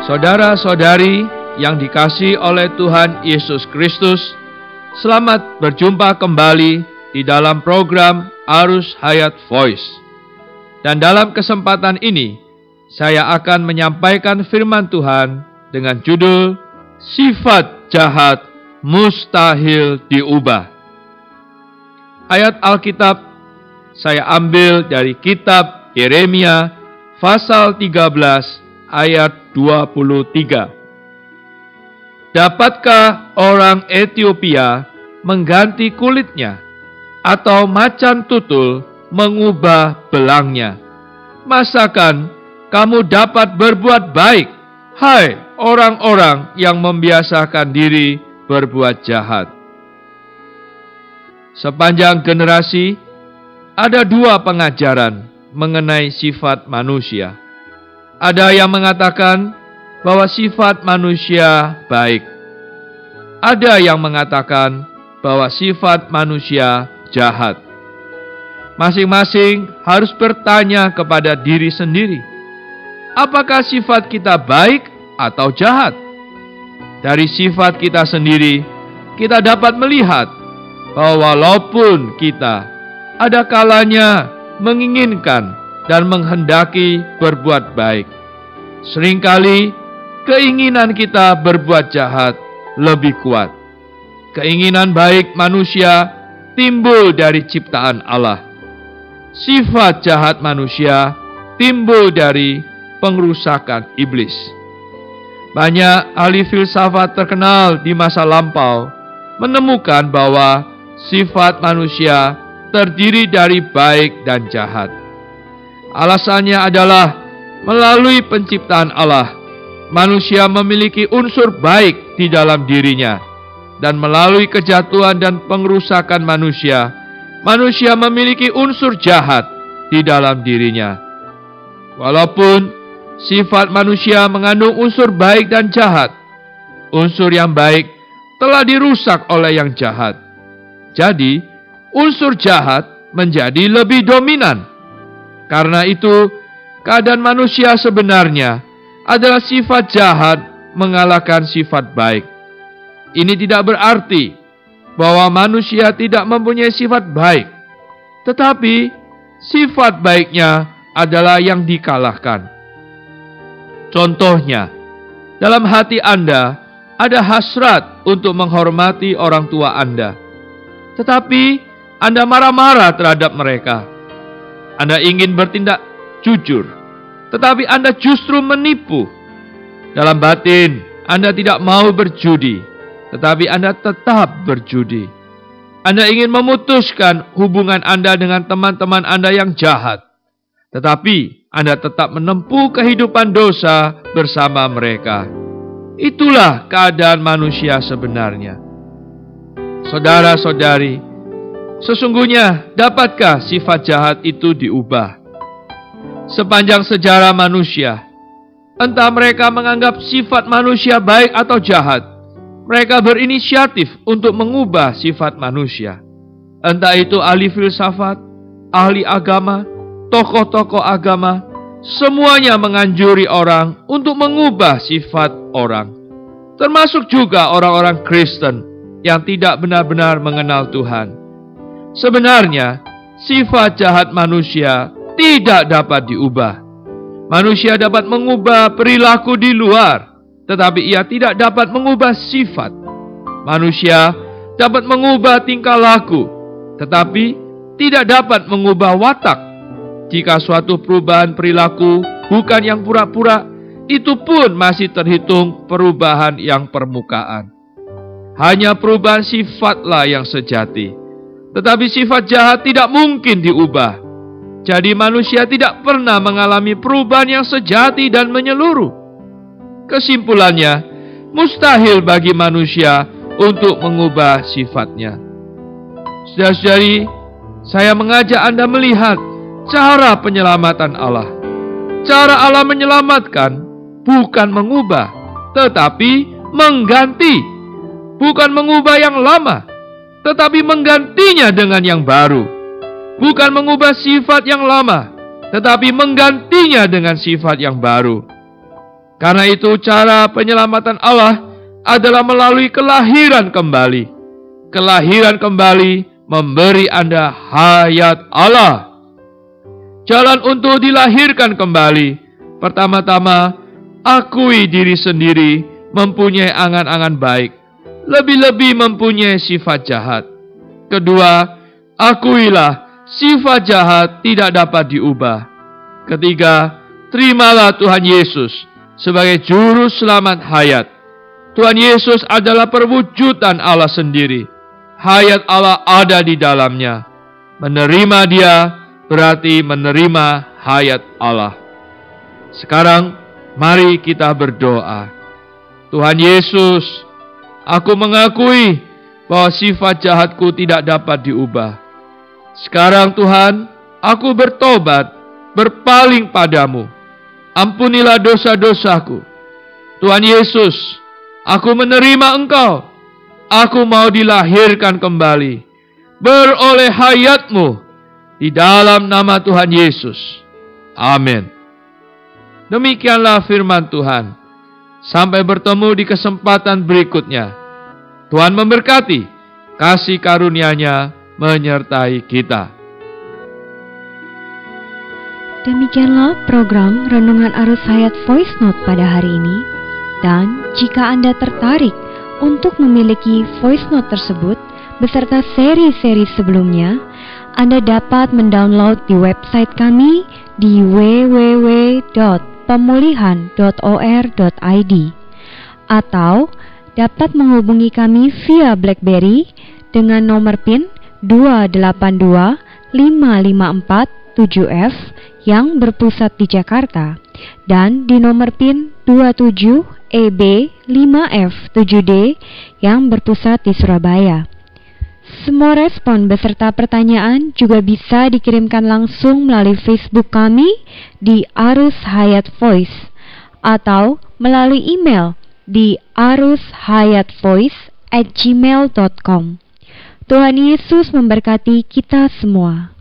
Saudara-saudari yang dikasihi oleh Tuhan Yesus Kristus, selamat berjumpa kembali di dalam program Arus Hayat Voice. Dan dalam kesempatan ini, saya akan menyampaikan firman Tuhan dengan judul Sifat Jahat Mustahil Diubah. Ayat Alkitab saya ambil dari kitab Yeremia pasal 13 ayat 23. Dapatkah orang Ethiopia mengganti kulitnya, atau macan tutul mengubah belangnya? Masakan kamu dapat berbuat baik, hai orang-orang yang membiasakan diri berbuat jahat? Sepanjang generasi, ada dua pengajaran mengenai sifat manusia. Ada yang mengatakan bahwa sifat manusia baik. Ada yang mengatakan bahwa sifat manusia jahat. Masing-masing harus bertanya kepada diri sendiri, apakah sifat kita baik atau jahat? Dari sifat kita sendiri, kita dapat melihat bahwa walaupun kita ada kalanya menginginkan dan menghendaki berbuat baik, seringkali keinginan kita berbuat jahat lebih kuat. Keinginan baik manusia timbul dari ciptaan Allah. Sifat jahat manusia timbul dari pengrusakan iblis. Banyak ahli filsafat terkenal di masa lampau menemukan bahwa sifat manusia terdiri dari baik dan jahat. Alasannya adalah melalui penciptaan Allah, manusia memiliki unsur baik di dalam dirinya, dan melalui kejatuhan dan pengrusakan manusia, manusia memiliki unsur jahat di dalam dirinya. Walaupun sifat manusia mengandung unsur baik dan jahat, unsur yang baik telah dirusak oleh yang jahat. Jadi, unsur jahat menjadi lebih dominan. Karena itu, keadaan manusia sebenarnya adalah sifat jahat mengalahkan sifat baik. Ini tidak berarti bahwa manusia tidak mempunyai sifat baik, tetapi sifat baiknya adalah yang dikalahkan. Contohnya, dalam hati Anda ada hasrat untuk menghormati orang tua Anda, tetapi Anda marah-marah terhadap mereka. Anda ingin bertindak jujur, tetapi Anda justru menipu. Dalam batin, Anda tidak mau berjudi, tetapi Anda tetap berjudi. Anda ingin memutuskan hubungan Anda dengan teman-teman Anda yang jahat, tetapi Anda tetap menempuh kehidupan dosa bersama mereka. Itulah keadaan manusia sebenarnya. Saudara-saudari, sesungguhnya dapatkah sifat jahat itu diubah? Sepanjang sejarah manusia, entah mereka menganggap sifat manusia baik atau jahat, mereka berinisiatif untuk mengubah sifat manusia. Entah itu ahli filsafat, ahli agama, tokoh-tokoh agama, semuanya menganjuri orang untuk mengubah sifat orang. Termasuk juga orang-orang Kristen yang tidak benar-benar mengenal Tuhan. Sebenarnya, sifat jahat manusia tidak dapat diubah. Manusia dapat mengubah perilaku di luar, tetapi ia tidak dapat mengubah sifat. Manusia dapat mengubah tingkah laku, tetapi tidak dapat mengubah watak. Jika suatu perubahan perilaku bukan yang pura-pura, itu pun masih terhitung perubahan yang permukaan. Hanya perubahan sifatlah yang sejati, tetapi sifat jahat tidak mungkin diubah. Jadi manusia tidak pernah mengalami perubahan yang sejati dan menyeluruh. Kesimpulannya, mustahil bagi manusia untuk mengubah sifatnya. Saudara-saudari, saya mengajak Anda melihat cara penyelamatan Allah. Cara Allah menyelamatkan bukan mengubah, tetapi mengganti. Bukan mengubah yang lama, tetapi menggantinya dengan yang baru. Bukan mengubah sifat yang lama, tetapi menggantinya dengan sifat yang baru. Karena itu cara penyelamatan Allah adalah melalui kelahiran kembali. Kelahiran kembali memberi Anda hayat Allah. Jalan untuk dilahirkan kembali, pertama-tama, akui diri sendiri mempunyai angan-angan baik, lebih-lebih mempunyai sifat jahat. Kedua, akuilah sifat jahat tidak dapat diubah. Ketiga, terimalah Tuhan Yesus sebagai juru selamat hayat. Tuhan Yesus adalah perwujudan Allah sendiri. Hayat Allah ada di dalamnya. Menerima Dia berarti menerima hayat Allah. Sekarang, mari kita berdoa. Tuhan Yesus, aku mengakui bahwa sifat jahatku tidak dapat diubah. Sekarang Tuhan, aku bertobat, berpaling padamu. Ampunilah dosa-dosaku. Tuhan Yesus, aku menerima Engkau. Aku mau dilahirkan kembali, beroleh hayat-Mu di dalam nama Tuhan Yesus. Amin. Demikianlah firman Tuhan. Sampai bertemu di kesempatan berikutnya. Tuhan memberkati, kasih karunia-Nya menyertai kita. Demikianlah program Renungan Arus Hayat Voice Note pada hari ini. Dan jika Anda tertarik untuk memiliki voice note tersebut beserta seri-seri sebelumnya, Anda dapat mendownload di website kami di www.pemulihan.or.id atau dapat menghubungi kami via BlackBerry dengan nomor PIN 282554-7F yang berpusat di Jakarta dan di nomor PIN 27EB5F7D yang berpusat di Surabaya. Semua respon beserta pertanyaan juga bisa dikirimkan langsung melalui Facebook kami di Arus Hayat Voice atau melalui email di arushayatvoice@gmail.com. Tuhan Yesus memberkati kita semua.